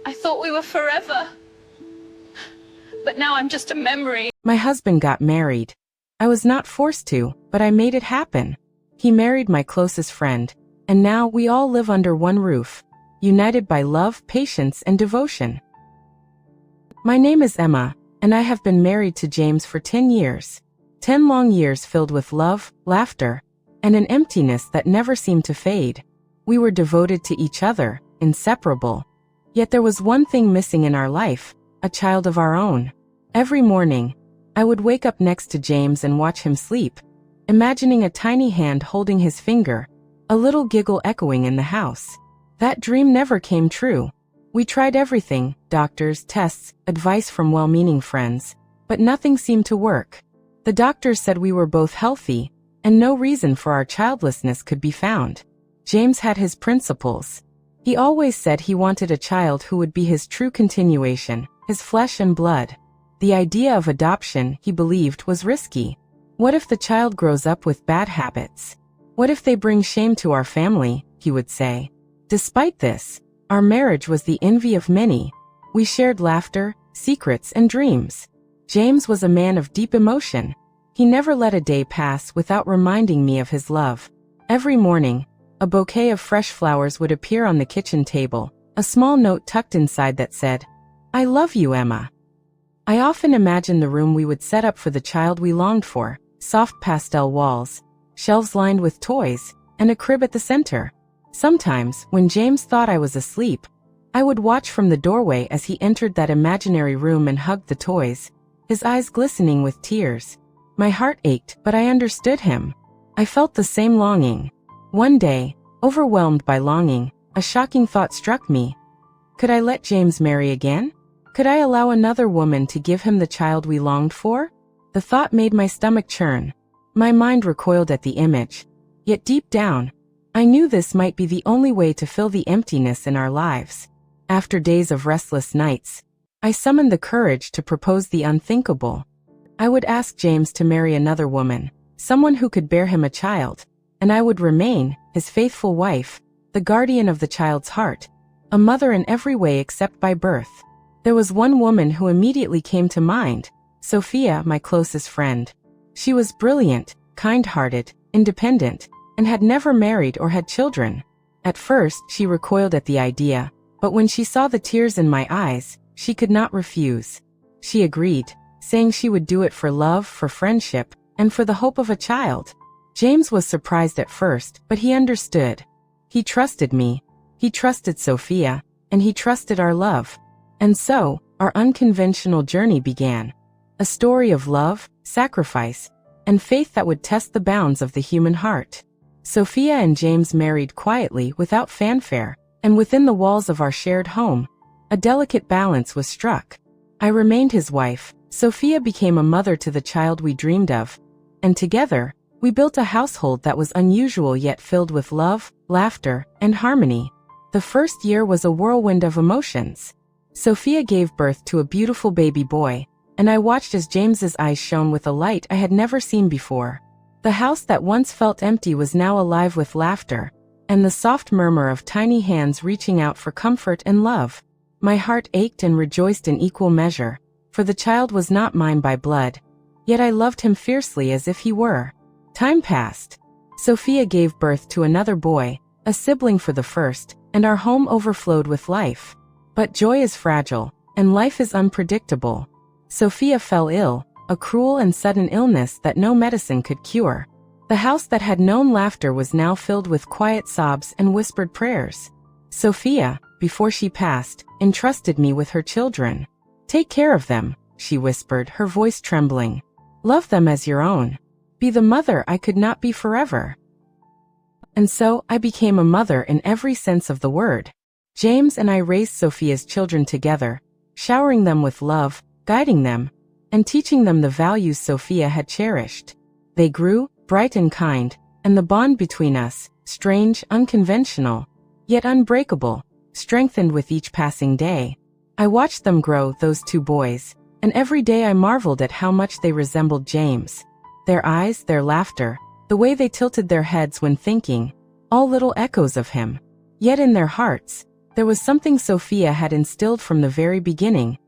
I thought we were forever. But now I'm just a memory. My husband got married. I was not forced to, but I made it happen. He married my closest friend, and now we all live under one roof, united by love, patience, and devotion. My name is Emma, and I have been married to James for 10 years. 10 long years filled with love, laughter, and an emptiness that never seemed to fade. We were devoted to each other, inseparable. Yet there was one thing missing in our life, a child of our own. Every morning, I would wake up next to James and watch him sleep, imagining a tiny hand holding his finger, a little giggle echoing in the house. That dream never came true. We tried everything, doctors, tests, advice from well-meaning friends, but nothing seemed to work. The doctors said we were both healthy, and no reason for our childlessness could be found. James had his principles. He always said he wanted a child who would be his true continuation, his flesh and blood. The idea of adoption, he believed, was risky. What if the child grows up with bad habits? What if they bring shame to our family, he would say. Despite this, our marriage was the envy of many. We shared laughter, secrets, and dreams. James was a man of deep emotion. He never let a day pass without reminding me of his love. Every morning, a bouquet of fresh flowers would appear on the kitchen table, a small note tucked inside that said, "I love you, Emma." I often imagined the room we would set up for the child we longed for, soft pastel walls, shelves lined with toys, and a crib at the center. Sometimes, when James thought I was asleep, I would watch from the doorway as he entered that imaginary room and hugged the toys, his eyes glistening with tears. My heart ached, but I understood him. I felt the same longing. One day, overwhelmed by longing, a shocking thought struck me. Could I let James marry again? Could I allow another woman to give him the child we longed for? The thought made my stomach churn. My mind recoiled at the image. Yet deep down, I knew this might be the only way to fill the emptiness in our lives. After days of restless nights, I summoned the courage to propose the unthinkable. I would ask James to marry another woman, someone who could bear him a child, and I would remain his faithful wife, the guardian of the child's heart, a mother in every way except by birth. There was one woman who immediately came to mind, Sophia, my closest friend. She was brilliant, kind-hearted, independent, and had never married or had children. At first, she recoiled at the idea, but when she saw the tears in my eyes, she could not refuse. She agreed, saying she would do it for love, for friendship, and for the hope of a child. James was surprised at first, but he understood. He trusted me, he trusted Sophia, and he trusted our love. And so, our unconventional journey began. A story of love, sacrifice, and faith that would test the bounds of the human heart. Sophia and James married quietly without fanfare, and within the walls of our shared home, a delicate balance was struck. I remained his wife, Sophia became a mother to the child we dreamed of, and together, we built a household that was unusual yet filled with love, laughter, and harmony. The first year was a whirlwind of emotions. Sophia gave birth to a beautiful baby boy, and I watched as James's eyes shone with a light I had never seen before. The house that once felt empty was now alive with laughter, and the soft murmur of tiny hands reaching out for comfort and love. My heart ached and rejoiced in equal measure, for the child was not mine by blood, yet I loved him fiercely as if he were. Time passed. Sophia gave birth to another boy, a sibling for the first, and our home overflowed with life. But joy is fragile, and life is unpredictable. Sophia fell ill, a cruel and sudden illness that no medicine could cure. The house that had known laughter was now filled with quiet sobs and whispered prayers. Sophia, before she passed, entrusted me with her children. "Take care of them," she whispered, her voice trembling. "Love them as your own. Be the mother I could not be forever." And so, I became a mother in every sense of the word. James and I raised Sophia's children together, showering them with love, guiding them, and teaching them the values Sophia had cherished. They grew, bright and kind, and the bond between us, strange, unconventional, yet unbreakable, strengthened with each passing day. I watched them grow, those two boys, and every day I marveled at how much they resembled James. Their eyes, their laughter, the way they tilted their heads when thinking, all little echoes of him. Yet in their hearts, There was something Sophia had instilled from the very beginning,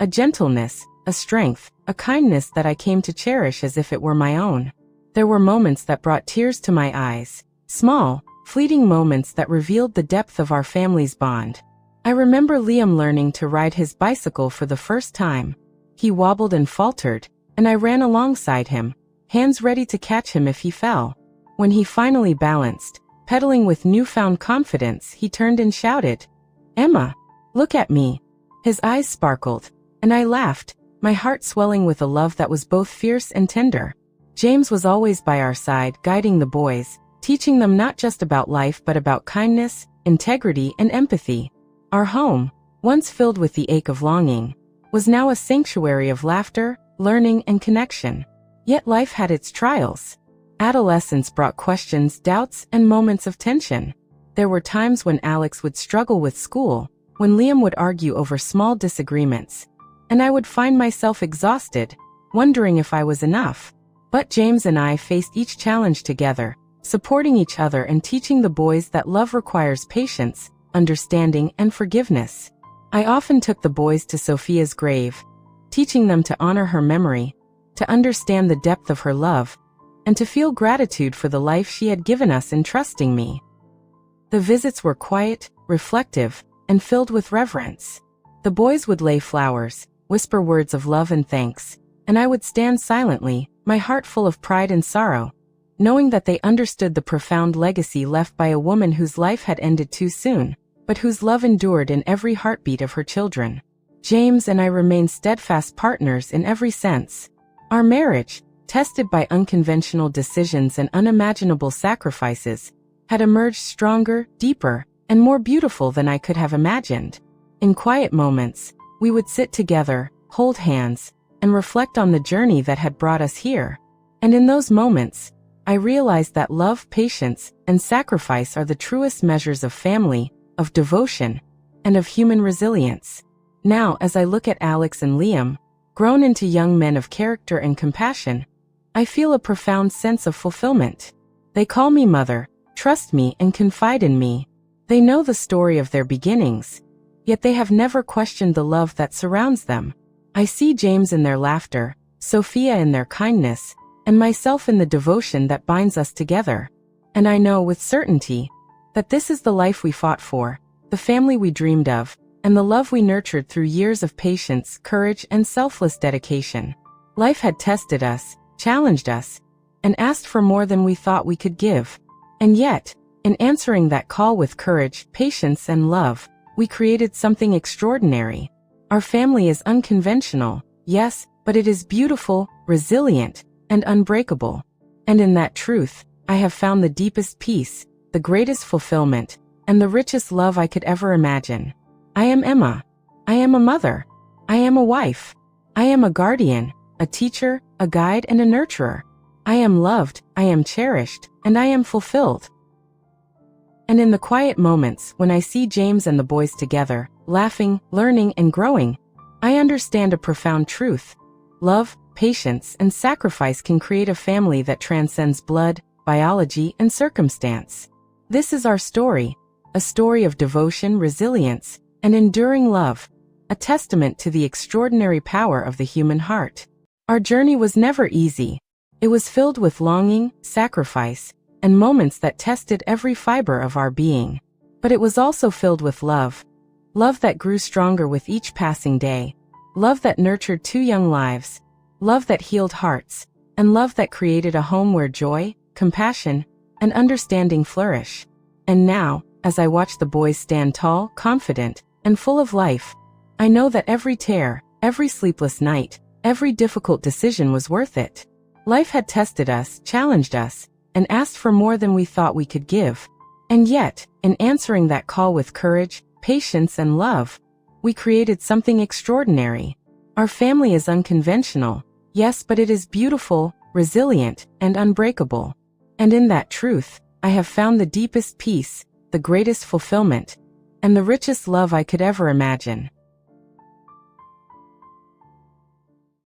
a gentleness, a strength, a kindness that I came to cherish as if it were my own. There were moments that brought tears to my eyes, small, fleeting moments that revealed the depth of our family's bond. I remember Liam learning to ride his bicycle for the first time. He wobbled and faltered, and I ran alongside him, hands ready to catch him if he fell. When he finally balanced, pedaling with newfound confidence, he turned and shouted, "Emma, look at me." His eyes sparkled, and I laughed, my heart swelling with a love that was both fierce and tender. James was always by our side, guiding the boys, teaching them not just about life but about kindness, integrity, and empathy. Our home, once filled with the ache of longing, was now a sanctuary of laughter, learning, and connection. Yet life had its trials. Adolescence brought questions, doubts, and moments of tension. There were times when Alex would struggle with school, when Liam would argue over small disagreements, and I would find myself exhausted, wondering if I was enough. But James and I faced each challenge together, supporting each other and teaching the boys that love requires patience, understanding, and forgiveness. I often took the boys to Sophia's grave, teaching them to honor her memory, to understand the depth of her love, and to feel gratitude for the life she had given us in trusting me. The visits were quiet, reflective, and filled with reverence. The boys would lay flowers, whisper words of love and thanks, and I would stand silently, my heart full of pride and sorrow, knowing that they understood the profound legacy left by a woman whose life had ended too soon, but whose love endured in every heartbeat of her children. James and I remained steadfast partners in every sense. Our marriage, tested by unconventional decisions and unimaginable sacrifices, had emerged stronger, deeper, and more beautiful than I could have imagined. In quiet moments, we would sit together, hold hands, and reflect on the journey that had brought us here. And in those moments, I realized that love, patience, and sacrifice are the truest measures of family, of devotion, and of human resilience. Now, as I look at Alex and Liam, grown into young men of character and compassion, I feel a profound sense of fulfillment. They call me mother, trust me, and confide in me. They know the story of their beginnings, yet they have never questioned the love that surrounds them. I see James in their laughter, Sophia in their kindness, and myself in the devotion that binds us together. And I know with certainty that this is the life we fought for, the family we dreamed of, and the love we nurtured through years of patience, courage, and selfless dedication. Life had tested us, challenged us, and asked for more than we thought we could give. And yet, in answering that call with courage, patience, and love, we created something extraordinary. Our family is unconventional, yes, but it is beautiful, resilient, and unbreakable. And in that truth, I have found the deepest peace, the greatest fulfillment, and the richest love I could ever imagine. I am Emma. I am a mother. I am a wife. I am a guardian, a teacher, a guide, and a nurturer. I am loved, I am cherished, and I am fulfilled. And in the quiet moments when I see James and the boys together, laughing, learning, and growing, I understand a profound truth. Love, patience, and sacrifice can create a family that transcends blood, biology, and circumstance. This is our story, a story of devotion, resilience, and enduring love, a testament to the extraordinary power of the human heart. Our journey was never easy. It was filled with longing, sacrifice, and moments that tested every fiber of our being. But it was also filled with love. Love that grew stronger with each passing day. Love that nurtured two young lives. Love that healed hearts. And love that created a home where joy, compassion, and understanding flourish. And now, as I watch the boys stand tall, confident, and full of life, I know that every tear, every sleepless night, every difficult decision was worth it. Life had tested us, challenged us, and asked for more than we thought we could give. And yet, in answering that call with courage, patience, and love, we created something extraordinary. Our family is unconventional, yes, but it is beautiful, resilient, and unbreakable. And in that truth, I have found the deepest peace, the greatest fulfillment, and the richest love I could ever imagine.